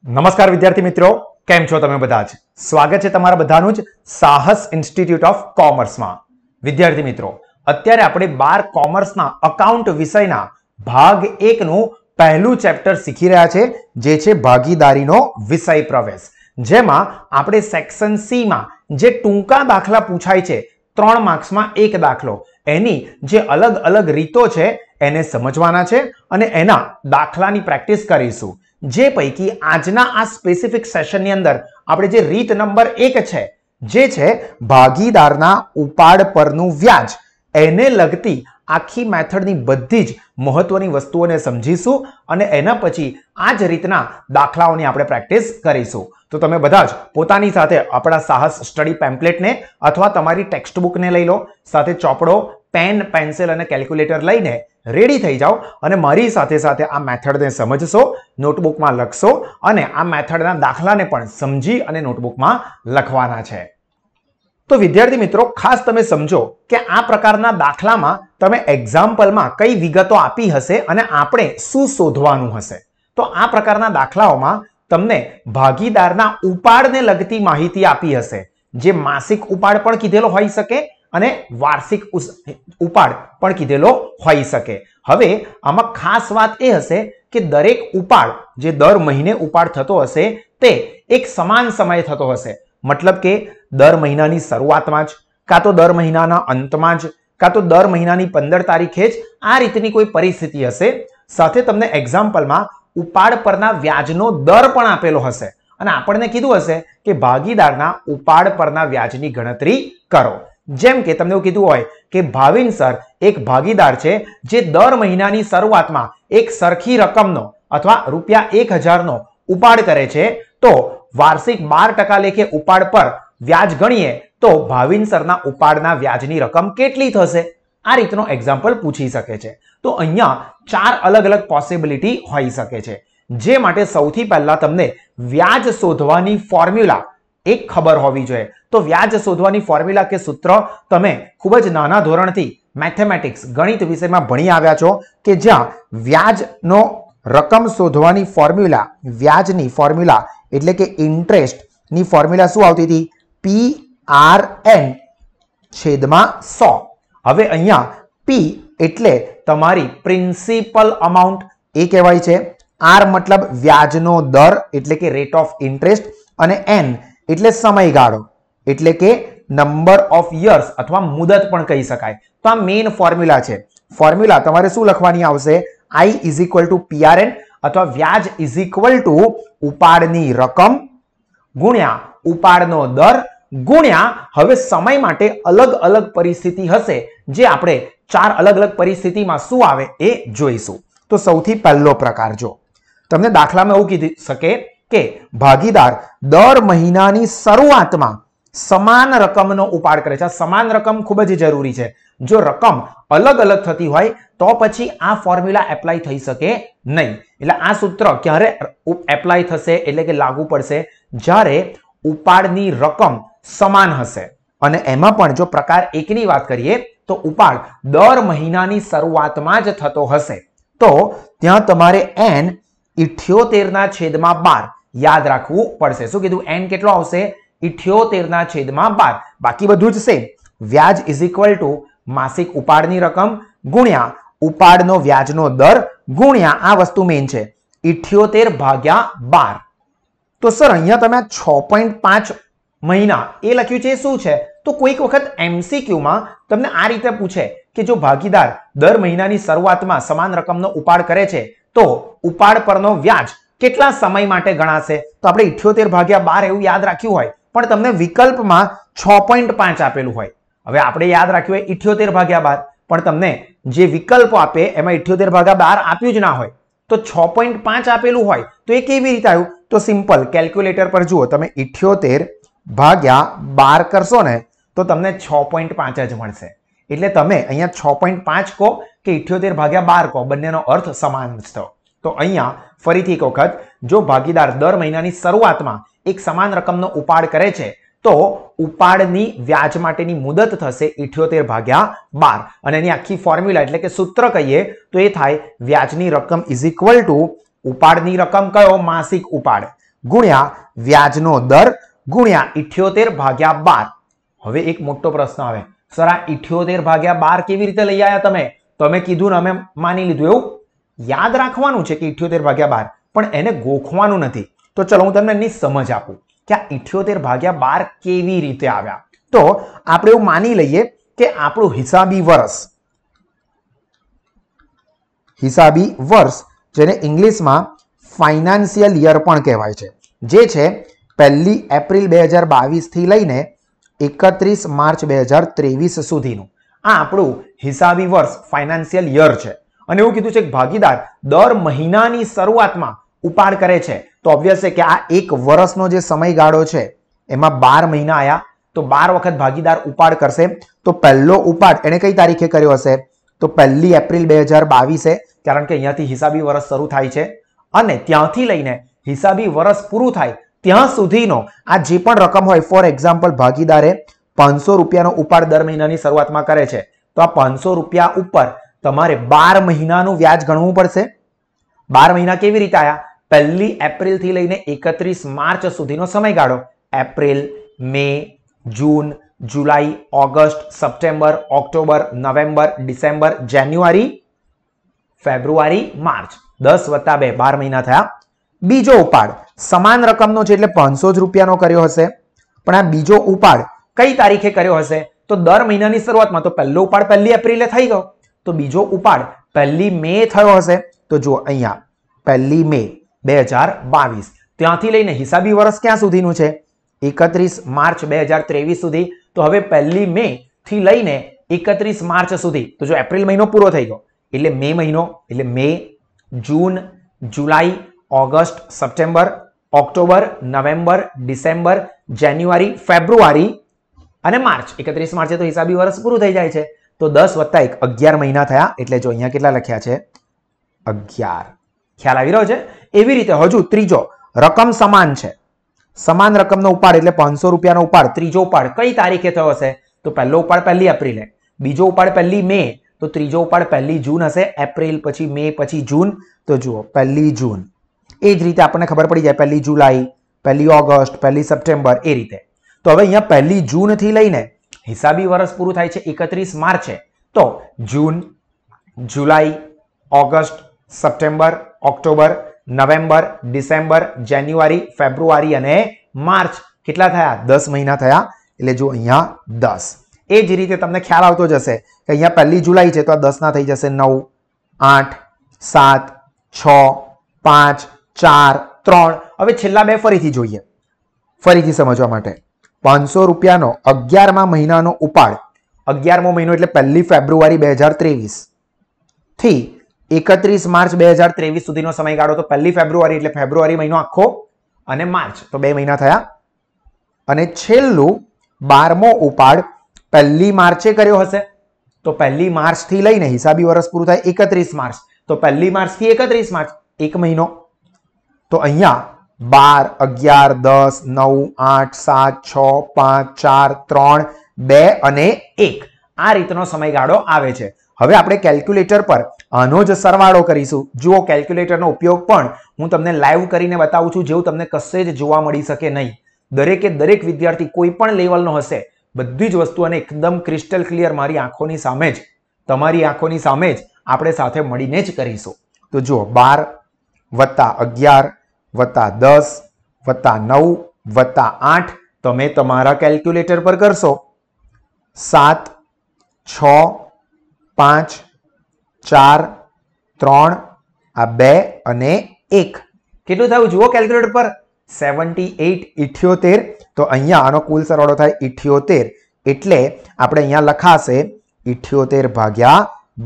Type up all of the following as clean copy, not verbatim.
નમસ્કાર વિદ્યાર્થી મિત્રો, કેમ છો તમે બધા જ? સ્વાગત છે તમારા બધાનું જ સાહસ ઇન્સ્ટિટ્યૂટ ઓફ કોમર્સમાં. વિદ્યાર્થી મિત્રો, અત્યારે આપણે 12 કોમર્સના અકાઉન્ટ વિષયના ભાગ 1 નું પહેલું ચેપ્ટર શીખી રહ્યા છે, જે છે ભાગીદારીનો વિષય પ્રવેશ. જેમાં આપણે સેક્શન સી માં જે ટૂંકા દાખલા પૂછાય છે 3 માર્ક્સમાં એક દાખલો, એની જે અલગ અલગ રીતો છે એને સમજવાના છે અને એના દાખલાની પ્રેક્ટિસ કરીશું. જે પૈકી આજના આ સ્પેસિફિક સેશનની અંદર આપણે જે રીત નંબર 1 છે, જે છે ભાગીદારના ઉપાડ પરનું વ્યાજ, એને લગતી આખી મેથડની બધી જ મહત્વની વસ્તુઓને સમજીશું અને એના પછી આ જ રીતના દાખલાઓની આપણે પ્રેક્ટિસ કરીશું. તો તમે બધા જ પોતાની સાથે આપણા સાહસ સ્ટડી પેમ્પલેટને અથવા તમારી ટેક્સ્ટ બુકને લઈ લો, સાથે ચોપડો, પેન, પેન્સિલ અને કેલ્ક્યુલેટર લઈને રેડી થઈ જાઓ અને મારી સાથે સાથે આ મેથડને સમજશો, નોટબુકમાં લખશો અને આ મેથડના દાખલાને પણ સમજી અને નોટબુકમાં લખવાના છે. તો વિદ્યાર્થી મિત્રો, ખાસ તમે સમજો કે આ પ્રકારના દાખલામાં તમે એક્ઝામ્પલમાં કઈ વિગતો આપી હશે અને આપણે શું શોધવાનું હશે. તો આ પ્રકારના દાખલાઓમાં તમને ભાગીદારના ઉપાડને લગતી માહિતી આપી હશે, જે માસિક ઉપાડ પણ કીધેલો હોઈ શકે અને વાર્ષિક ઉપાડ પણ કીધેલો હોઈ શકે. હવે આમાં ખાસ વાત એ હશે કે દરેક ઉપાડ જે દર મહિને ઉપાડ થતો હશે તે એક સમાન સમયે થતો હશે. મતલબ કે દર મહિનાની શરૂઆતમાં જ, કાં તો દર મહિનાના અંતમાં જ, કાં તો દર મહિનાની 15 તારીખે જ આ રીતની કોઈ પરિસ્થિતિ હશે. સાથે તમને એક્ઝામ્પલમાં ઉપાડ પરના વ્યાજનો દર પણ આપેલો હશે અને આપણને કીધું હશે કે ભાગીદારના ઉપાડ પરના વ્યાજની ગણતરી કરો. જેમ કે તમને એવું કીધું હોય કે ભાવિન સર એક ભાગીદાર છે જે દર મહિનાની શરૂઆતમાં એક સરખી રકમનો અથવા ₹1000નો ઉપાડ કરે છે, તો વાર્ષિક 12% લેખે ઉપાડ પર વ્યાજ ગણીએ તો ભાવિન સરના ઉપાડના વ્યાજની રકમ કેટલી થશે? આ રીતનો એક્ઝામ્પલ પૂછી શકે છે. તો અહીંયા 4 અલગ અલગ પોસિબિલિટી હોઈ શકે છે. જે માટે સૌથી પહેલા તમને વ્યાજ શોધવાની ફોર્મ્યુલા એક ખબર હોવી જોઈએ. તો વ્યાજ શોધવાની ફોર્મ્યુલા કે સૂત્ર તમે ખૂબ જ નાના ધોરણથી મેથેમેટિક્સ ગણિત વિષયમાં ભણી આવ્યા છો, કે જ્યાં વ્યાજનો રકમ શોધવાની ફોર્મ્યુલા, વ્યાજની ફોર્મ્યુલા એટલે કે ઇન્ટરેસ્ટની ફોર્મ્યુલા શું આવતી હતી? PRN છેદમાં 100. હવે અહીંયા P એટલે તમારી પ્રિન્સિપલ અમાઉન્ટ એ કહેવાય છે, R મતલબ વ્યાજનો દર એટલે કે રેટ ઓફ ઇન્ટરેસ્ટ અને N એટલે સમયગાળો એટલે કે નંબર ઓફ યર્સ અથવા મુદત પણ કહી શકાય. તો આ મેઇન ફોર્મ્યુલા છે. ફોર્મ્યુલા તમારે શું લખવાની આવશે? I = PRN અથવા વ્યાજ = ઉપાડની રકમ ગુણ્યા ઉપાડનો દર ગુણ્યા હવે સમય માટે અલગ અલગ પરિસ્થિતિ હશે, જે આપણે 4 અલગ અલગ પરિસ્થિતિમાં શું આવે એ જોઈશું. તો સૌથી પહેલો પ્રકાર જો તમને દાખલામાં એવું કીધી શકે કે ભાગીદાર દર મહિનાની શરૂઆતમાં સમાન રકમનો ઉપાડ કરે છે. સમાન રકમ ખૂબ જ જરૂરી છે. જો રકમ અલગ અલગ થતી હોય તો પછી આ ફોર્મ્યુલા એપ્લાય થઈ શકે નહીં. એટલે આ સૂત્ર ક્યારે એપ્લાય થશે એટલે કે લાગુ પડશે? જ્યારે ઉપાડની રકમ સમાન હશે. અને એમાં પણ જો પ્રકાર 1 ની વાત કરીએ તો ઉપાડ દર મહિનાની શરૂઆતમાં જ થતો હશે, તો ત્યાં તમારે N 78/12 યાદ રાખવું પડશે. શું કીધું? N કેટલો આવશે? 78/12. બાકી બધું જ સેમ. વ્યાજ = માસિક ઉપાડની રકમ ગુણ્યા ઉપાડનો વ્યાજનો દર ગુણ્યા આ વસ્તુ મેઇન છે 78/12. તો સર અહીંયા તમે 6.5 મહિના એ લખ્યું છે, શું છે? તો કોઈક વખત MCQમાં તમને આ રીતે પૂછે કે જો ભાગીદાર દર મહિનાની શરૂઆતમાં સમાન રકમનો ઉપાડ કરે છે તો ઉપાડ પરનો વ્યાજ કેટલા સમય માટે ગણાશે? તો આપણે 78/12 એવું યાદ રાખ્યું હોય, પણ તમને વિકલ્પમાં 6.5 આપેલું હોય. હવે આપણે યાદ રાખ્યું હોય 78/12, પણ તમને જે વિકલ્પો આપે એમાં 78/12 આપ્યું જ ના હોય, તો 6.5 આપેલું હોય તો એ કેવી રીતે આવ્યું? તો સિમ્પલ કેલ્ક્યુલેટર પર જુઓ, તમે 78/12 કરશો ને તો તમને 6.5 જ મળશે. એટલે તમે અહીંયા 6.5 કહો કે 78/12 કહો, બંનેનો અર્થ સમાન જ થયો. તો અહીંયા ફરીથી એક વખત, જો ભાગીદાર દર મહિનાની શરૂઆતમાં એક સમાન રકમનો ઉપાડ કરે છે તો ઉપાડની વ્યાજ માટેની મુદત થશે 78/12 અને એની આખી ફોર્મ્યુલા એટલે કે સૂત્ર કહીએ તો એ થાય વ્યાજની રકમ = ઉપાડની રકમ કયો? માસિક ઉપાડ ગુણ્યા વ્યાજનો દર ગુણ્યા 78 ભાગ્યા 12. હવે એક મોટો પ્રશ્ન આવે, સર આ 78 ભાગ્યા 12 કેવી રીતે લઈ આવ્યા તમે કીધું ને અમે માની લીધું. એવું યાદ રાખવાનું છે કે 78 ભાગ્યા 12, પણ એને ગોખવાનું નથી. તો ચલો હું તમને એની સમજ આપું કે આ 78 ભાગ્યા 12 કેવી રીતે આવ્યા. તો આપણે એવું માની લઈએ કે આપણું હિસાબી વર્ષ જેને ઇંગ્લિશમાં ફાઇનાન્શિયલ યર પણ કહેવાય છે, જે છે 1 એપ્રિલ 2022 થી લઈને 31 માર્ચ 2023 સુધીનું આ આપણું હિસાબી વર્ષ ફાઇનાન્શિયલ યર છે. અને એવું કીધું છે કે ભાગીદાર દર મહિનાની શરૂઆતમાં ઉપાડ કરે છે. તો ઓબ્વિયસ છે કે આ એક વર્ષનો જે સમયગાળો છે એમાં 12 મહિના આયા, તો 12 વખત ભાગીદાર ઉપાડ કરશે. તો પહેલો ઉપાડ એને કઈ તારીખે કર્યો હશે? તો 1 એપ્રિલ 2022 છે, કારણ કે અહીંયાથી હિસાબી વર્ષ શરૂ થાય છે અને ત્યાંથી લઈને હિસાબી વર્ષ પૂરું થાય ત્યાં સુધીનો આ જે પણ રકમ હોય, ફોર એક્ઝામ્પલ ભાગીદારે 500 રૂપિયાનો ઉપાડ દર મહિનાની શરૂઆતમાં કરે છે, તો આ 500 રૂપિયા ઉપર તમારે 12 મહિનાનું વ્યાજ ગણવું પડશે. 12 મહિના કેવી રીતે આયા? 1 એપ્રિલ થી લઈને 31 માર્ચ સુધીનો સમયગાળો. એપ્રિલ, મે, જૂન, જુલાઈ, August, September, October, November, December, જાન્યુઆરી, ફેબ્રુઆરી, માર્ચ. 10 + 2 12 મહિના થયા. બીજો ઉપાડ સમાન રકમનો છે એટલે 500 રૂપિયાનો કર્યો હશે, પણ આ બીજો ઉપાડ કઈ તારીખે કર્યો હશે? તો દર મહિનાની શરૂઆતમાં. તો પહેલો ઉપાડ 1 એપ્રિલે થઈ ગયો, તો બીજો ઉપાડ 1 મે થયો હશે. તો જુઓ અહીંયા 1 મે 2022 ત્યાંથી લઈને હિસાબી વર્ષ ક્યાં સુધીનું છે? 31 માર્ચ 2023 સુધી. તો હવે 1 મે થી લઈને 31 માર્ચ સુધી. તો જો એપ્રિલ મહિનો પૂરો થઈ ગયો એટલે મે મહિનો, એટલે મે, જૂન, જુલાઈ, August, September, October, November, December, જાન્યુઆરી, ફેબ્રુઆરી અને માર્ચ. 31 માર્ચે તો હિસાબી વર્ષ પૂરું થઈ જાય છે. તો 10 + 1 11 મહિના થયા. એટલે જો અહીંયા કેટલા લખ્યા છે? 11. ખ્યાલ આવી રહ્યો છે? એવી રીતે હજુ ત્રીજો રકમ સમાન છે, સમાન રકમનો ઉપાડ એટલે 500 રૂપિયાનો ઉપાડ. ત્રીજો ઉપાડ કઈ તારીખે થયો હશે? તો પહેલો ઉપાડ 1 એપ્રિલે, બીજો ઉપાડ 1 મે, તો ત્રીજો ઉપાડ 1 જૂન હશે. એપ્રિલ પછી મે પછી જૂન. તો જુઓ 1 જૂન. એ જ રીતે આપણને ખબર પડી જાય 1 જુલાઈ, 1 ઓગસ્ટ, 1 સપ્ટેમ્બર, એ રીતે. તો હવે અહીંયા 1 જૂન થી લઈને હિસાબી વર્ષ પૂરું થાય છે 31 માર્ચે. તો જૂન, જુલાઈ, August, September, October, November, December, જાન્યુઆરી, ફેબ્રુઆરી અને માર્ચ કેટલા થયા? 10 મહિના થયા. એટલે જો અહીંયા 10. એ જ રીતે તમને ખ્યાલ આવતો જશે કે અહીંયા 1 જુલાઈ છે તો આ 10 ના થઈ જશે 9, 8, 7, 6, 5, 4, 3. હવે છેલ્લા બે ફરીથી જોઈએ, ફરીથી સમજવા માટે. 500 રૂપિયાનો 11મા મહિનાનો ઉપાડ, 11મો મહિનો એટલે 1 ફેબ્રુઆરી 2023 થી 31 માર્ચ 2023 સુધીનો સમયગાળો. તો 1 ફેબ્રુઆરી એટલે ફેબ્રુઆરી મહિનો આખો અને માર્ચ, તો 2 મહિના થયા. અને છેલ્લું 12મો ઉપાડ 1 માર્ચે કર્યો હશે, તો 1 માર્ચ થી લઈને હિસાબી વર્ષ પૂરું થાય 31 માર્ચ. તો 1 માર્ચ થી 31 માર્ચ 1 મહિનો. તો અહીંયા 12, 11, 10, 9, 8, 7, 6, 5, 4, 3, 2 અને 1 આ રીતનો સમયગાળો આવે છે. હવે આપણે કેલ્ક્યુલેટર પર આનો જ સરવાળો કરીશું. જુઓ કેલ્ક્યુલેટરનો ઉપયોગ પણ હું તમને લાઈવ કરીને બતાવું છું, જેવું તમને કશે જ જોવા મળી શકે નહીં. દરેકે દરેક વિદ્યાર્થી કોઈ પણ લેવલનો હશે, બધી જ વસ્તુઓને એકદમ ક્રિસ્ટલ ક્લિયર મારી આંખોની સામે જ, તમારી આંખોની સામે જ આપણે સાથે મળીને જ કરીશું. તો જુઓ 12 + 11 + 10 + 9 + 8 તમે તમારા કેલ્ક્યુલેટર પર કરશો. 7, 6, 5, 4, 3, આ 2 અને 1 કેટલું થયું? જુઓ કેલ્ક્યુલેટર પર 78, 78. તો અહીંયા આનો કુલ સરવાળો થાય 78. એટલે આપણે અહીંયા લખાશે 78 ભાગ્યા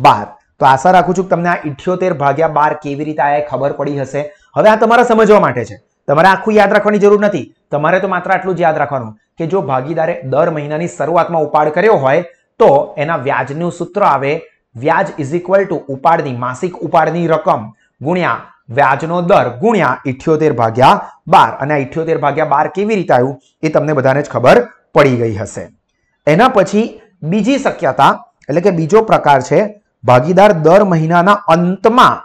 12. તો આશા રાખું છું કે તમને આ 78 ભાગ્યા 12 કેવી રીતે આ ખબર પડી હશે. હવે આ તમારે સમજવા માટે છે, તમારે આખું યાદ રાખવાની જરૂર નથી. તમારે તો માત્ર આટલું જ યાદ રાખવાનું કે જો ભાગીદારે દર મહિનાની શરૂઆતમાં ઉપાડ કર્યો હોય તો એના વ્યાજનું સૂત્ર આવે વ્યાજ = ઉપાડની માસિક ઉપાડની રકમ ગુણ્યા વ્યાજનો દર ગુણ્યા 78 ભાગ્યા 12. અને આ 78 ભાગ્યા 12 કેવી રીતે આવ્યું એ તમને બધાને જ ખબર પડી ગઈ હશે. એના પછી બીજી શક્યતા એટલે કે બીજો પ્રકાર છે, ભાગીદાર દર મહિનાના અંતમાં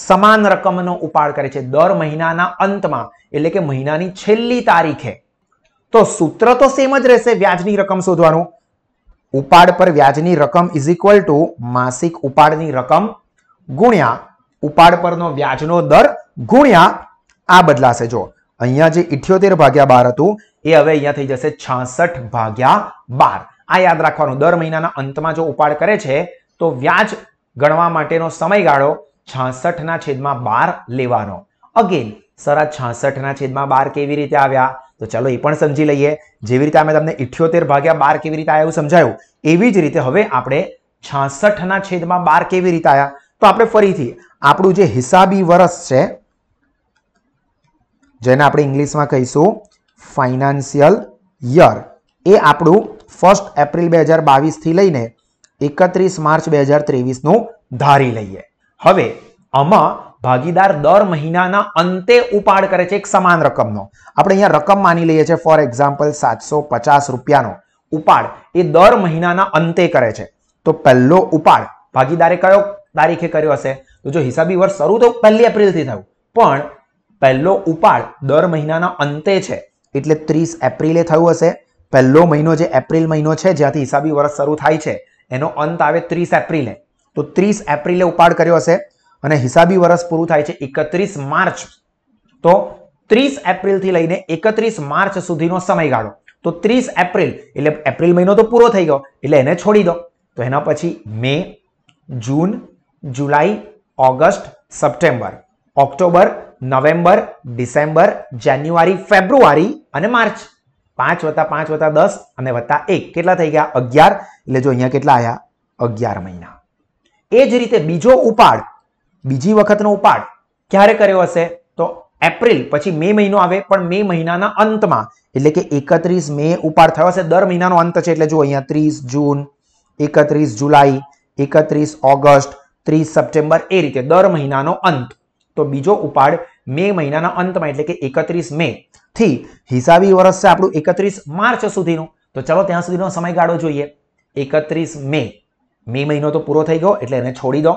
સમાન રકમનો ઉપાડ કરે છે દર મહિનાના અંતમાં, એટલે કે મહિનાની છેલ્લી તારીખે. તો સૂત્ર તો સેમ જ રહેશે વ્યાજની રકમ શોધવાનું. ઉપાડ પર વ્યાજની રકમ ઇઝ ઇક્વલ ટુ માસિક ઉપાડની રકમ ગુણ્યા ઉપાડ પરનો વ્યાજનો દર ગુણ્યા આ બદલાશે. જો અહીંયા જે 78/12 હતું એ હવે અહીંયા થઈ જશે 66/12. આ યાદ રાખવાનું, દર મહિનાના અંતમાં જો ઉપાડ કરે છે તો વ્યાજ ગણવા માટેનો સમયગાળો 66/12 લેવાનો. અગેન સર, 66/12 કેવી રીતે આવ્યા? તો ચાલો એ પણ સમજી લઈએ. જેવી રીતે અમે તમને 78/12 કેવી રીતે આવ્યું સમજાયું, એવી જ રીતે હવે આપણે 66/12 કેવી રીતે આવ્યા. તો આપણે ફરીથી આપણું જે હિસાબી વર્ષ છે, જેને આપણે ઇંગ્લિશમાં કહીશું ફાઇનાન્શિયલ યર, એ આપણું 1 એપ્રિલ 2022 થી લઈને 31 માર્ચ 2023 નું ધારી લઈએ. હવે આમાં ભાગીદાર દર મહિનાના અંતે ઉપાડ કરે છે એક સમાન રકમનો. આપણે અહીંયા રકમ માની લઈએ છીએ, ફોર એક્ઝામ્પલ 750 રૂપિયાનો ઉપાડ એ દર મહિનાના અંતે કરે છે. તો પહેલો ઉપાડ ભાગીદારે કયો તારીખે કર્યો હશે? તો જો હિસાબી વર્ષ શરૂ તો 1 એપ્રિલ થી થયું, પણ પહેલો ઉપાડ દર મહિનાના અંતે છે એટલે 30 એપ્રિલે થયું હશે. પહેલો મહિનો જે એપ્રિલ મહિનો છે જ્યાંથી હિસાબી વર્ષ શરૂ થાય છે એનો અંત આવે 30 એપ્રિલે. તો 30 એપ્રિલે ઉપાડ કર્યો હશે અને હિસાબી વર્ષ પૂરું થાય છે 31 માર્ચ. તો 30 એપ્રિલ થી લઈને 31 માર્ચ સુધીનો સમયગાળો. તો 30 એપ્રિલ એટલે એપ્રિલ મહિનો તો પૂરો થઈ ગયો એટલે એને છોડી દો. તો એના પછી મે, જૂન, જુલાઈ, August, September, October, November, December, જાન્યુઆરી, ફેબ્રુઆરી અને માર્ચ. 5 + 5 + 10 અને +1 કેટલા થઈ ગયા? 11. એટલે જો અહીંયા કેટલા આવ્યા? 11 મહિના. એ જ રીતે બીજો ઉપાડ, બીજી વખતનો ઉપાડ ક્યારે કર્યો હશે? તો એપ્રિલ પછી મે મહિનો આવે, પણ મે મહિનાના અંતમાં, એટલે કે 31 મે ઉપાડ થયો હશે. દર મહિનાનો અંત છે એટલે જો અહીંયા 30 જૂન, 31 જુલાઈ, 31 ઓગસ્ટ, 30 સપ્ટેમ્બર, એ રીતે દર મહિનાનો અંત. તો બીજો ઉપાડ મે મહિનાના અંતમાં એટલે કે 31 મે થી હિસાબી વર્ષ છે આપણું 31 માર્ચ સુધીનું. તો ચલો ત્યાં સુધીનો સમયગાળો જોઈએ. 31 મે, મે મહિનો તો પૂરો થઈ ગયો એટલે એને છોડી દો.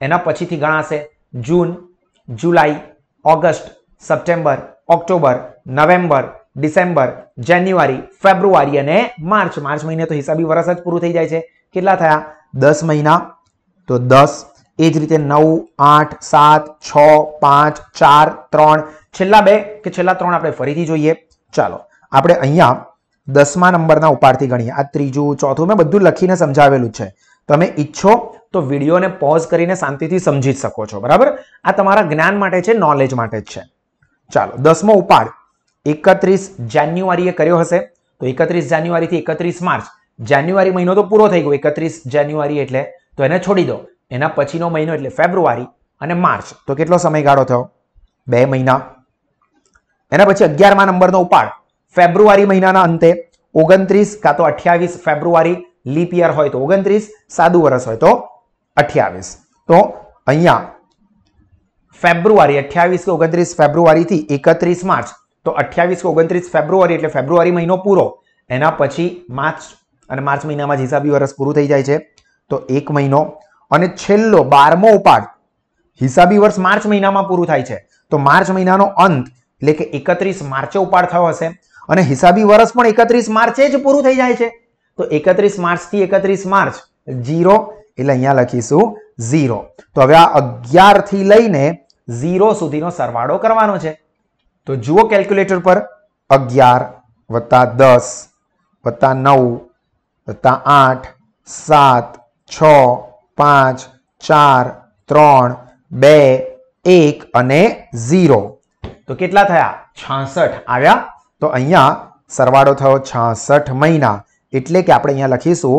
એના પછીથી ગણાશે જૂન, જુલાઈ, August, September, October, November, December, જાન્યુઆરી, ફેબ્રુઆરી અને માર્ચ. માર્ચ મહિને તો હિસાબી વર્ષ જ પૂરું થઈ જાય છે. કેટલા થયા? 10 મહિના. તો 10. એ જ રીતે 9, 8, 7, 6, 5, 4, 3, છેલ્લા 2 કે છેલ્લા 3 આપણે ફરીથી જોઈએ. ચાલો આપણે અહીંયા 10મા નંબરના ઉપાડથી ગણીએ. આ ત્રીજું, ચોથું મેં બધું લખીને સમજાવેલું છે. તમે ઈચ્છો તો વિડીયોને પોઝ કરીને શાંતિથી સમજી શકો છો. બરાબર, આ તમારા જ્ઞાન માટે છે, નોલેજ માટે જ છે. ચાલો 10મો ઉપાડ 31 જાન્યુઆરીએ કર્યો હશે. તો 31 જાન્યુઆરી થી 31 માર્ચ, જાન્યુઆરી મહિનો તો પૂરો થઈ ગયો 31 જાન્યુઆરી એટલે, તો એને છોડી દો. એના પછીનો મહિનો એટલે ફેબ્રુઆરી અને માર્ચ. તો કેટલો સમયગાળો થયો? 2 મહિના. એના પછી 11મા નંબરનો ઉપાડ ફેબ્રુઆરી મહિનાના અંતે 29 કાં તો 28 ફેબ્રુઆરી, લીપ યર હોય તો 29, સાદું વર્ષ હોય તો 28. તો અહીંયા ફેબ્રુઆરી 28 કે 29 ફેબ્રુઆરી થી 31 માર્ચ. તો 28 કે 29 ફેબ્રુઆરી એટલે ફેબ્રુઆરી મહિનો પૂરો. એના પછી માર્ચ, અને માર્ચ મહિનામાં જ હિસાબી વર્ષ પૂરું થઈ જાય છે. તો 1 મહિનો. અને છેલ્લો 12મો ઉપાડ હિસાબી વર્ષ માર્ચ મહિનામાં પૂરું થાય છે. તો માર્ચ મહિનાનો અંત એટલે કે 31 માર્ચે ઉપાડ થયો હશે અને હિસાબી વર્ષ પણ 31 માર્ચે જ પૂરું થઈ જાય છે. તો 31 માર્ચ થી 31 માર્ચ 0 એટલે અહીંયા લખીશું 0. તો હવે આ 11 થી લઈને 0 સુધીનો સરવાળો કરવાનો છે. તો જુઓ કેલ્ક્યુલેટર પર 11 + 10 + 9 + 8 7 6 5 4 3 2 1 અને 0. તો કેટલા થયા? 66 આવ્યા. તો અહીંયા સરવાળો થયો 66 મહિના, એટલે કે આપણે અહીંયા લખીશું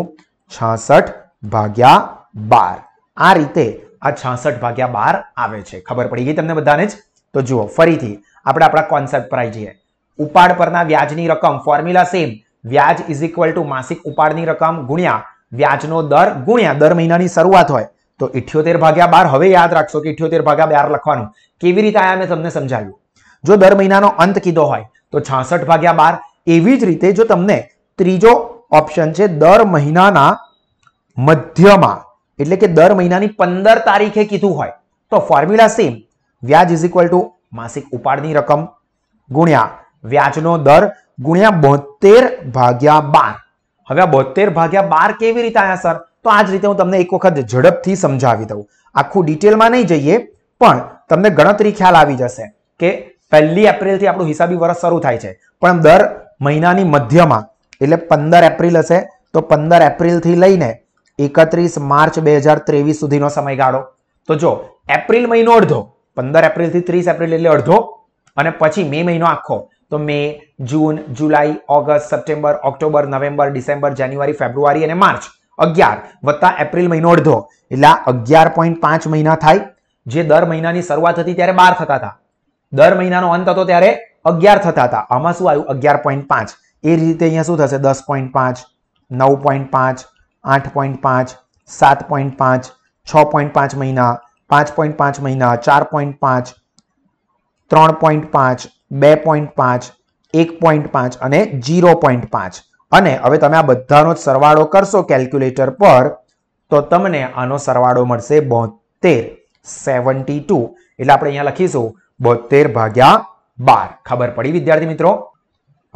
66/12. આ રીતે આ 66/12 આવે છે. ખબર પડી ગઈ તમને બધાને જ? તો જુઓ ફરીથી આપણે આપણા કોન્સેપ્ટ પર આવી જઈએ. ઉપાડ પરના વ્યાજની રકમ, ફોર્મ્યુલા સેમ. વ્યાજ ઇઝ ઇક્વલ ટુ માસિક ઉપાડની રકમ ગુણ્યા વ્યાજનો દર ગુણ્યા દર મહિનાની શરૂઆત હોય તો 78/12. હવે યાદ રાખશો કે 78/12 લખવાનું. કેવી રીતે આયા મેં તમને સમજાવ્યું. જો દર મહિનાનો અંત કીધો હોય તો 66/12. એવી જ રીતે જો તમને ત્રીજો ઓપ્શન છે દર મહિનાના મધ્યમાં, એટલે કે દર મહિનાની 15 તારીખે કીધું હોય તો ફોર્મ્યુલા સેમ, વ્યાજ ઇઝ ઇક્વલ ટુ માસિક ઉપાડની રકમ ગુણ્યા વ્યાજનો દર ગુણ્યા 72 ભાગ્યા 12. હવે આ 72 ભાગ્યા 12 કેવી રીતે આયા સર? તો આ જ રીતે હું તમને એક વખત ઝડપથી સમજાવી દઉં. આખું ડિટેલમાં નહીં જઈએ, પણ તમને ગણતરી ખ્યાલ આવી જશે કે 1 એપ્રિલથી આપણું હિસાબી વર્ષ શરૂ થાય છે, પણ દર મહિનાની મધ્યમાં એટલે 15 એપ્રિલ હશે, તો 15 એપ્રિલથી લઈને 31 માર્ચ 2023 સુધીનો સમયગાળો. તો જો એપ્રિલ મહિનો અડધો, 15 એપ્રિલથી 30 એપ્રિલ એટલે અડધો, અને પછી મે મહિનો આખો, તો મે, જૂન, જુલાઈ, August, September, October, November, December, જાન્યુઆરી, ફેબ્રુઆરી અને માર્ચ 11 વત્તા એપ્રિલ મહિનો અડધો એટલે 11.5 મહિના થાય. જે દર મહિનાની શરૂઆત હતી ત્યારે 12 થતા હતા, દર મહિનાનો અંત હતો ત્યારે 11 થતા હતા. આમાં શું આવ્યું? 11.5. એ રીતે અહીંયા શું થશે? 10.5, 9.5, 8.5, 7.5, 6.5 મહિના, 5.5 મહિના, 4.5, 3.5, 2.5, 1.5 અને 0.5. અને હવે તમે આ બધાનો સરવાળો કરશો કેલ્ક્યુલેટર પર, તો તમને આનો સરવાળો મળશે 72, 72. એટલે આપણે અહીંયા લખીશું 72 ભાગ્યા 12. ખબર પડી વિદ્યાર્થી મિત્રો?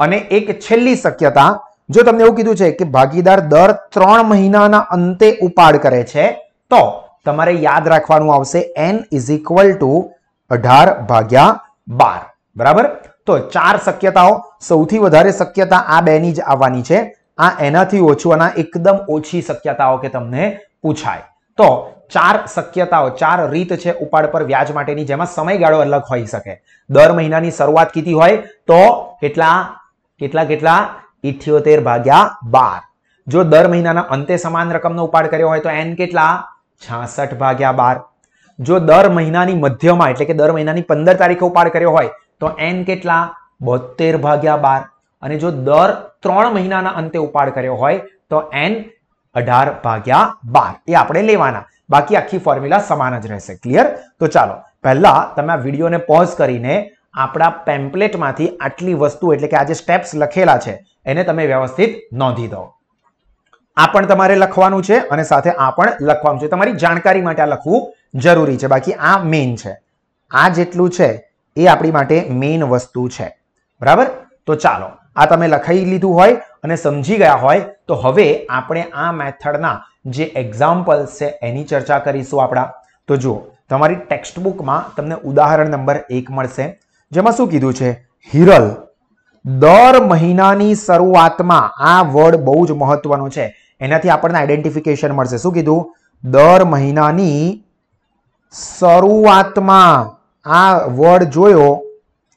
અને એક છેલ્લી શક્યતા, જો તમને એવું કીધું છે કે ભાગીદાર દર 3 મહિનાના અંતે ઉપાડ કરે છે, તો તમારે યાદ રાખવાનું આવશે n ઇઝ ઇક્વલ ટુ 18 ભાગ્યા 12. બરાબર? તો 4 શક્યતાઓ, સૌથી વધારે શક્યતા આ બેની જ આવવાની છે. આ એનાથી ઓછું અને એકદમ ઓછી શક્યતાઓ કે તમને પૂછાય. તો 4 શક્યતાઓ, 4 રીત છે ઉપાડ પર વ્યાજ માટેની, જેમાં સમયગાળો અલગ હોઈ શકે. દર મહિનાની શરૂઆત કીધી હોય તો કેટલા 78 ભાગ્યા 12. જો દર મહિનાના અંતે સમાન રકમનો ઉપાડ કર્યો હોય તો n કેટલા? 66 ભાગ્યા 12. જો દર મહિનાની મધ્યમાં એટલે કે દર મહિનાની 15 તારીખે ઉપાડ કર્યો હોય તો n કેટલા? 72 ભાગ્યા 12. અને જો દર 3 મહિનાના અંતે ઉપાડ કર્યો હોય તો n 18 ભાગ્યા 12. એ આપણે લેવાના, બાકી આખી ફોર્મ્યુલા સમાન જ રહેશે. ક્લિયર? તો ચાલો પહેલા તમે આ વિડીયોને પોઝ કરીને આપણા પેમ્પલેટમાંથી આટલી વસ્તુ એટલે કે આ જે સ્ટેપ્સ લખેલા છે એને તમે વ્યવસ્થિત નોંધી દો. આ પણ તમારે લખવાનું છે અને સાથે આ પણ લખવાનું છે. તમારી જાણકારી માટે આ લખવું જરૂરી છે, બાકી આ મેઇન છે. આ જેટલું છે એ આપણી માટે મેઇન વસ્તુ છે. બરાબર? તો ચાલો આ તમે લખાઈ લીધું હોય અને સમજી ગયા હોય તો હવે આપણે આ મેથડના જે એક્ઝામ્પલ્સ છે એની ચર્ચા કરીશું આપણા. તો જુઓ, તમારી ટેક્સ્ટ બુકમાં તમને ઉદાહરણ નંબર 1 મળશે, જેમાં શું કીધું છે? હિરલ દર મહિનાની શરૂઆતમાં, આ વર્ડ બહુ જ મહત્વનો છે, એનાથી આપણને આઈડેન્ટિફિકેશન મળશે. શું કીધું? દર મહિનાની શરૂઆતમાં. આ વર્ડ જોયો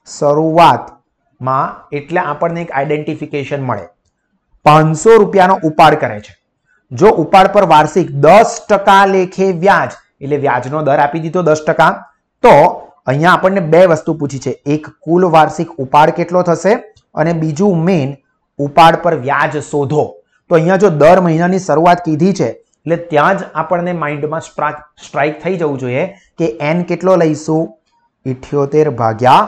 શરૂઆતમાં એટલે આપણને એક આઈડેન્ટિફિકેશન મળે. 500 રૂપિયાનો ઉપાડ કરે છે. જો ઉપાડ પર વાર્ષિક 10% લેખે વ્યાજ, એટલે વ્યાજનો દર આપી દીધો 10%, તો અહીંયા આપણને બે વસ્તુ પૂછી છે. એક કુલ વાર્ષિક ઉપાડ કેટલો થશે અને બીજું મેઇન ઉપાડ પર વ્યાજ શોધો. તો અહીંયા જો દર મહિનાની શરૂઆત કીધી છે એટલે ત્યાં જ આપણને માઇન્ડમાં સ્ટ્રાઇક થઈ જવું જોઈએ કે n કેટલો લઈશું? 78 ભાગ્યા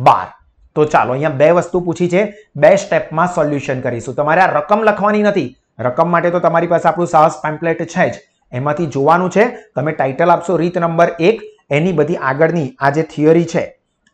12. તો ચાલો અહીંયા બે વસ્તુ પૂછી છે, બે સ્ટેપમાં સોલ્યુશન કરીશું. તમારે આ રકમ લખવાની નથી. રકમ માટે તો તમારી પાસે આપણું સાહસ પેમ્પલેટ છે જ, એમાંથી જોવાનું છે. તમે ટાઇટલ આપશો રીત નંબર 1, એની બધી આગળની આ જે થિયરી છે,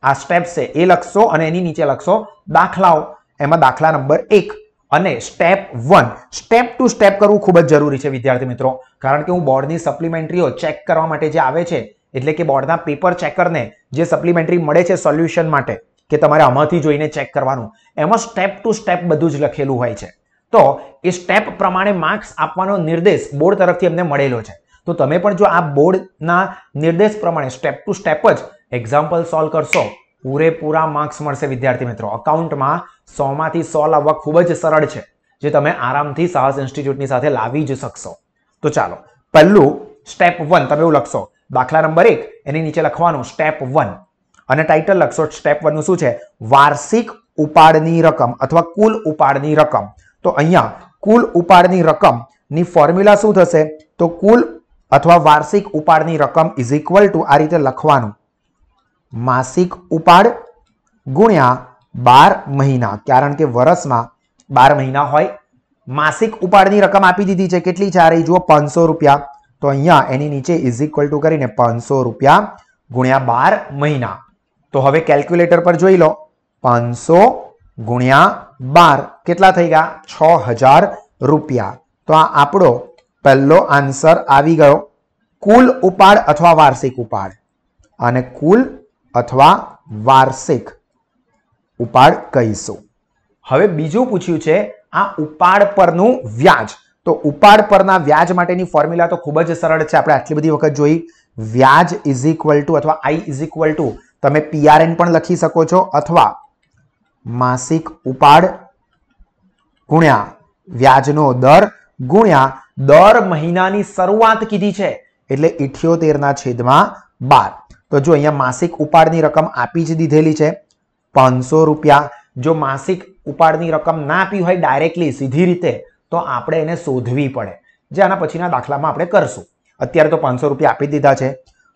આ સ્ટેપ્સ છે એ લખશો અને એની નીચે લખશો દાખલાઓ. એમાં દાખલા નંબર 1 અને સ્ટેપ 1, સ્ટેપ ટુ સ્ટેપ કરવું ખૂબ જ જરૂરી છે વિદ્યાર્થી મિત્રો, કારણ કે હું બોર્ડની સપ્લિમેન્ટરીઓ ચેક કરવા માટે જે આવે છે, એટલે કે બોર્ડના પેપર ચેકરને જે સપ્લિમેન્ટરી મળે છે સોલ્યુશન માટે કે તમારે આમાંથી જોઈને ચેક કરવાનું, એમાં સ્ટેપ ટુ સ્ટેપ બધું જ લખેલું હોય છે. તો એ સ્ટેપ પ્રમાણે માર્ક્સ આપવાનો નિર્દેશ બોર્ડ તરફથી અમને મળેલો છે. તો તમે પણ જો આ બોર્ડના નિર્દેશ પ્રમાણે સ્ટેપ ટુ સ્ટેપ જ એક્ઝામ્પલ સોલ્વ કરશો, પૂરેપૂરા માર્ક્સ મળશે વિદ્યાર્થી મિત્રો. અકાઉન્ટમાં 100 માંથી 100 લાવવા ખૂબ જ સરળ છે, જે તમે આરામથી સાહસ ઇન્સ્ટિટ્યૂટની સાથે લાવી જ શકશો. તો ચાલો પહેલું સ્ટેપ 1 તમે એવું લખશો, દાખલા નંબર 1, એની નીચે લખવાનું સ્ટેપ 1 અને ટાઇટલ લખશો. સ્ટેપ 1 નું શું છે? વાર્ષિક ઉપાડની રકમ અથવા કુલ ઉપાડની રકમ. તો અહીંયા કુલ ઉપાડની રકમની ફોર્મ્યુલા શું થશે? તો કુલ અથવા વાર્ષિક ઉપાડની રકમ ઇઝ ઇક્વલ ટુ આ રીતે લખવાનું, માસિક ઉપાડ ગુણ્યા 12 મહિના, કારણ કે વર્ષમાં 12 મહિના હોય. માસિક ઉપાડની રકમ આપી દીધી છે, કેટલી છે? આ રહી જુઓ 500 રૂપિયા. તો અહીંયા એની નીચે ઇઝ ઇક્વલ ટુ કરીને 500 રૂપિયા ગુણ્યા 12 મહિના. તો હવે કેલ્ક્યુલેટર પર જોઈ લો, 500 ગુણ્યા 12 કેટલા થઈ ગયા? 6000 રૂપિયા. તો આ આપણો પહેલો આન્સર આવી ગયો. કુલ ઉપાડ અથવા વાર્ષિક ઉપાડ, અને કુલ અથવા વાર્ષિક ઉપાડ કહીશું. હવે બીજું પૂછ્યું છે આ ઉપાડ પરનું વ્યાજ. તો ઉપાડ પરના વ્યાજ માટેની ફોર્મ્યુલા તો ખૂબ જ સરળ છે, આપણે આટલી બધી વખત જોઈ. વ્યાજ ઇઝ ઇક્વલ ટુ અથવા આઈ ઇઝ ઇક્વલ ટુ તમે PRN પણ લખી શકો છો, અથવા માસિક ઉપાડ ગુણ્યા વ્યાજનો દર ગુણ્યા દર મહિનાની શરૂઆત કીધી છે એટલે 78/12. તો જો અહીંયા માસિક ઉપાડની રકમ આપી જ દીધેલી છે 500 રૂપિયા. જો માસિક ઉપાડની રકમ ના આપી હોય ડાયરેક્ટલી સીધી રીતે, તો આપણે એને શોધવી પડે, જે આના પછીના દાખલામાં આપણે કરશું. અત્યારે તો 500 રૂપિયા આપી દીધા છે.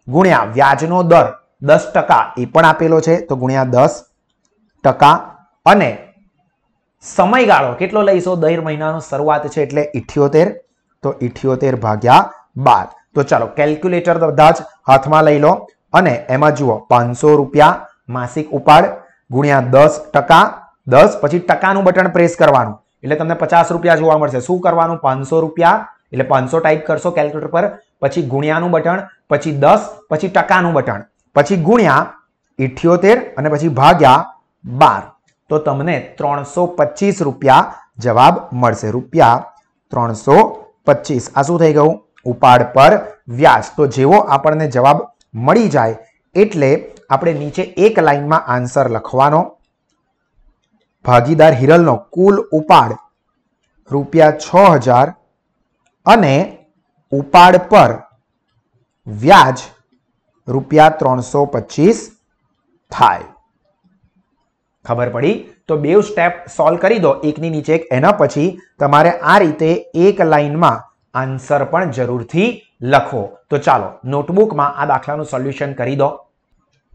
ગુણ્યા વ્યાજનો દર 10% એ પણ આપેલો છે, તો ગુણ્યા 10%. અને સમયગાળો કેટલો લઈશો? દર મહિનાનો શરૂઆત છે એટલે 78, તો 78/12. તો ચાલો કેલ્ક્યુલેટર બધા જ હાથમાં લઈ લો અને એમાં જુઓ 500 રૂપિયા માસિક ઉપાડ ગુણ્યા 10%. 10 પછી ટકાનું બટન પ્રેસ કરવાનું એટલે તમને 50 રૂપિયા જોવા મળશે. શું કરવાનું? 500 રૂપિયા એટલે 500 ટાઈપ કરશો કેલ્ક્યુલેટર પર, પછી ગુણ્યાનું બટન, પછી 10, પછી ટકાનું બટન, પછી ગુણ્યા 78 અને પછી ભાગ્યા 12. તો તમને 325 રૂપિયા જવાબ મળશે. રૂપિયા 325. આ શું થઈ ગયું? ઉપાડ પર વ્યાજ. તો જેવો આપણને જવાબ મળી જાય એટલે આપણે નીચે એક લાઈનમાં આન્સર લખવાનો. ભાગીદાર હિરલનો કુલ ઉપાડ રૂપિયા 6000 અને ઉપાડ પર વ્યાજ રૂપિયા 325 થાય. ખબર પડી? તો બે સ્ટેપ સોલ્વ કરી દો એકની નીચે એક. એના પછી તમારે આ રીતે એક લાઈનમાં આન્સર પણ જરૂરથી લખો. તો ચાલો નોટબુકમાં આ દાખલાનું સોલ્યુશન કરી દો.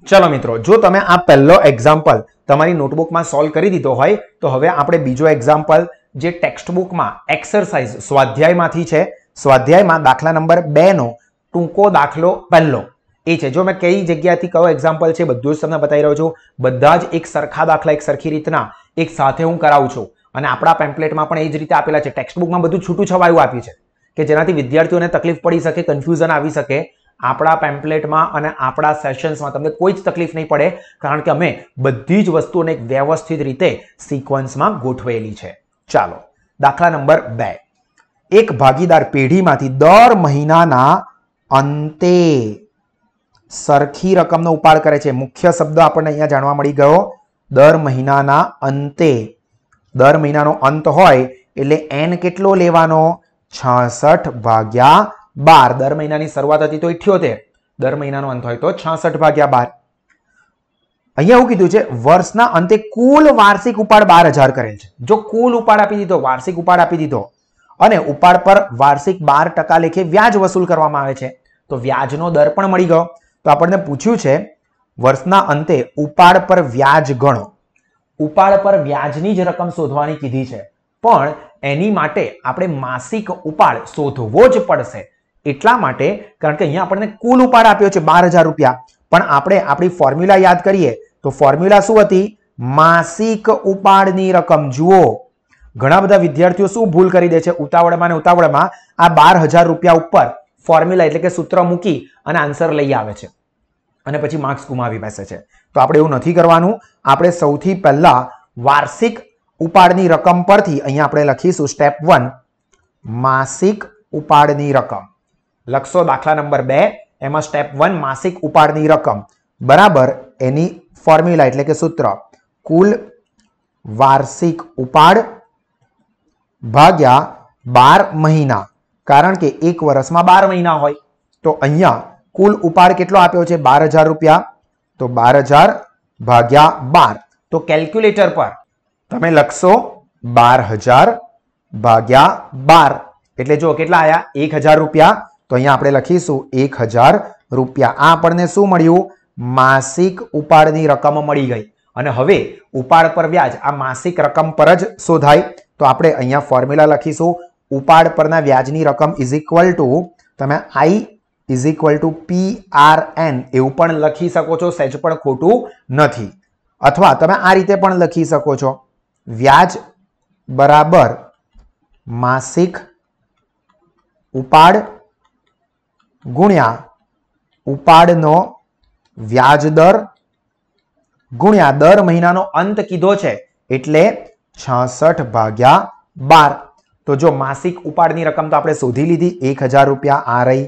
ચલો મિત્રો, જો તમે આ પહેલો એક્ઝામ્પલ તમારી નોટબુકમાં સોલ્વ કરી દીધો હોય તો હવે આપણે બીજો એક્ઝામ્પલ જે ટેક્સ્ટબુકમાં એક્સરસાઇઝ સ્વાધ્યાયમાંથી છે, સ્વાધ્યાયમાં દાખલા નંબર 2 નો ટૂંકો દાખલો પહેલો એ છે. જો મેં કઈ જગ્યાથી કયો એક્ઝામ્પલ છે બધું જ તમને બતાવી રહ્યો છું. બધા જ એક સરખા દાખલા એક સરખી રીતના એક સાથે હું કરાવું છું, અને આપણા પેમ્પલેટમાં પણ એ જ રીતે આપેલા છે. ટેક્સ્ટબુકમાં બધું છૂટું છવાયું આપ્યું છે કે જેનાથી વિદ્યાર્થીઓને તકલીફ પડી શકે, કન્ફ્યુઝન આવી શકે. આપણા પેમ્પલેટમાં અને આપણા સેશન્સમાં તમને કોઈ જ તકલીફ નહીં પડે, કારણ કે અમે બધી જ વસ્તુઓને એક વ્યવસ્થિત રીતે સિક્વન્સમાં ગોઠવેલી છે. ચાલો દાખલા નંબર 2. એક ભાગીદાર પેઢીમાંથી દર મહિનાના અંતે સરખી રકમનો ઉપાડ કરે છે. મુખ્ય શબ્દ આપણને અહીંયા જાણવા મળી ગયો, દર મહિનાના અંતે. દર મહિનાનો અંત હોય એટલે n કેટલો લેવાનો? 66/12. દર મહિનાની શરૂઆત હતી તો 78, દર મહિનાનો અંત હોય તો 66/12. અહીંયા એવું કીધું છે વર્ષના અંતે કુલ વાર્ષિક ઉપાડ 12000 કરેલ છે. જો કુલ ઉપાડ આપી દીધો, વાર્ષિક ઉપાડ આપી દીધો અને ઉપાડ પર વાર્ષિક 12% લેખે વ્યાજ વસૂલ કરવામાં આવે છે, તો વ્યાજનો દર પણ મળી ગયો. તો આપણને પૂછ્યું છે વર્ષના અંતે ઉપાડ પર વ્યાજ ગણો. ઉપાડ પર વ્યાજની જ રકમ શોધવાની કીધી છે, પણ એની માટે આપણે માસિક ઉપાડ શોધવો જ પડશે. એટલા માટે કારણ કે અહીંયા આપણને કુલ ઉપાડ આપ્યો છે 12000 રૂપિયા, પણ આપણે આપણી ફોર્મ્યુલા યાદ કરીએ તો ફોર્મ્યુલા શું હતી? માસિક ઉપાડની રકમ. જુઓ ઘણા બધા વિદ્યાર્થીઓ શું ભૂલ કરી દે છે, ઉતાવળમાં ને ઉતાવળમાં આ 12000 રૂપિયા ઉપર ફોર્મ્યુલા એટલે કે સૂત્ર મૂકી અને આન્સર લઈ આવે છે અને પછી માર્ક્સ ગુમાવી બેસે છે. તો આપણે એવું નથી કરવાનું. આપણે સૌથી પહેલા વાર્ષિક ઉપાડની રકમ પરથી અહીંયા આપણે લખીશું સ્ટેપ 1 માસિક ઉપાડની રકમ લખશો. દાખલા નંબર 2 એમાં સ્ટેપ 1 માસિક ઉપાડની રકમ બરાબર એની ફોર્મ્યુલા એટલે કે સૂત્ર કુલ વાર્ષિક ઉપાડ ભાગ્યા 12 મહિના. કારણ કે એક વર્ષમાં 12 મહિના હોય, તો અહીંયા કુલ ઉપાડ કેટલો આપ્યો છે? 12000 રૂપિયા. તો 12000 ભાગ્યા 12. તો કેલ્ક્યુલેટર પર તમે લખશો 12000 ભાગ્યા 12 એટલે જો કેટલા આયા? 1000 રૂપિયા. તો અહીંયા આપણે લખીશું 1000 રૂપિયા. આ આપણને શું મળ્યું? માસિક ઉપાડની રકમ મળી ગઈ. અને હવે ઉપાડ પર વ્યાજ આ માસિક રકમ પર જ શોધાય, તો આપણે અહીંયા ફોર્મ્યુલા લખીશું ઉપાડ પરના વ્યાજની રકમ ઇઝ ઇક્વલ ટુ તમે I is equal to PRN એવું પણ લખી શકો છો, સહેજ પણ ખોટું નથી. અથવા તમે આ રીતે પણ લખી શકો છો, વ્યાજ બરાબર માસિક ઉપાડ ગુણ્યા ઉપાડનો વ્યાજ દર ગુણ્યા દર મહિનાનો અંત કીધો છે એટલે 66/12. તો જો માસિક ઉપાડની રકમ તો આપણે શોધી લીધી, 1000 રૂપિયા આ રહી.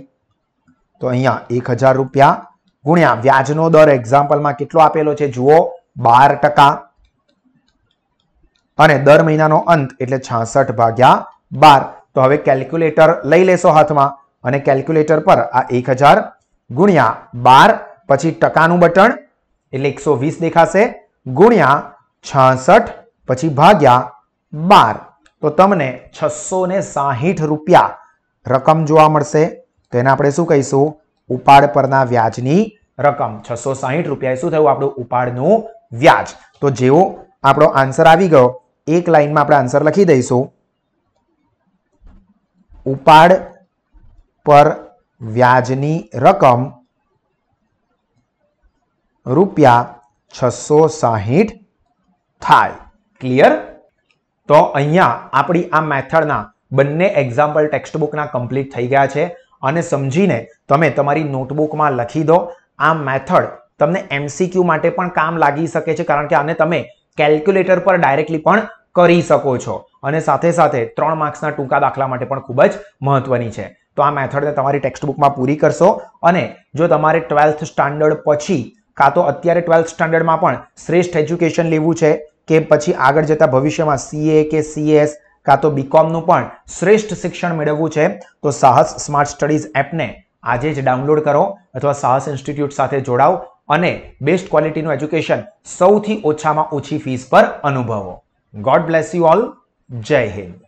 તો અહીંયા 1000 રૂપિયા ગુણ્યા વ્યાજનો દર એક્ઝામ્પલમાં કેટલો આપેલો છે જુઓ, 12%. અને દર મહિનાનો અંત એટલે 66/12. તો હવે કેલ્ક્યુલેટર લઈ લેશો હાથમાં અને કેલ્ક્યુલેટર પર આ 1000 ગુણ્યા 12 પછી ટકાનું બટન એટલે 120 દેખાશે ગુણ્યા 66 પછી ભાગ્યા 12. તો તમને 660 રૂપિયા રકમ જોવા મળશે. તો એને આપણે શું કહીશું? ઉપાડ પરના વ્યાજની રકમ. 660 રૂપિયા શું થયું? આપણું ઉપાડનું વ્યાજ. તો જેવો આપણો આન્સર આવી ગયો, એક લાઈનમાં આપણે આન્સર લખી દઈશું. ઉપાડ પર વ્યાજની રકમ રૂપિયા 660 થાય. ક્લિયર? તો અહીંયા આપણી આ મેથડના બંને એક્ઝામ્પલ ટેક્સ્ટબુકના કમ્પ્લીટ થઈ ગયા છે અને સમજીને તમે તમારી નોટબુકમાં લખી દો. આ મેથડ તમને MCQ માટે પણ કામ લાગી શકે છે, કારણ કે આને તમે કેલ્ક્યુલેટર પર ડાયરેક્ટલી પણ કરી શકો છો અને સાથે સાથે 3 માર્ક્સના ટૂંકા દાખલા માટે પણ ખૂબ જ મહત્વની છે. તો આ મેથડને તમારી ટેક્સ્ટબુકમાં પૂરી કરશો અને જો તમારે 12th સ્ટાન્ડર્ડ પછી કાં તો અત્યારે 12th સ્ટાન્ડર્ડમાં પણ શ્રેષ્ઠ એજ્યુકેશન લેવું છે કે પછી આગળ જતા ભવિષ્યમાં CA કે CS કાં તો BComનું પણ શ્રેષ્ઠ શિક્ષણ મેળવવું છે, તો સાહસ સ્માર્ટ સ્ટડીઝ એપને આજે જ ડાઉનલોડ કરો અથવા સાહસ ઇન્સ્ટિટ્યૂટ સાથે જોડાઓ અને બેસ્ટ ક્વોલિટીનું એજ્યુકેશન સૌથી ઓછામાં ઓછી ફીસ પર અનુભવો. God bless you all. જય હિન્દ.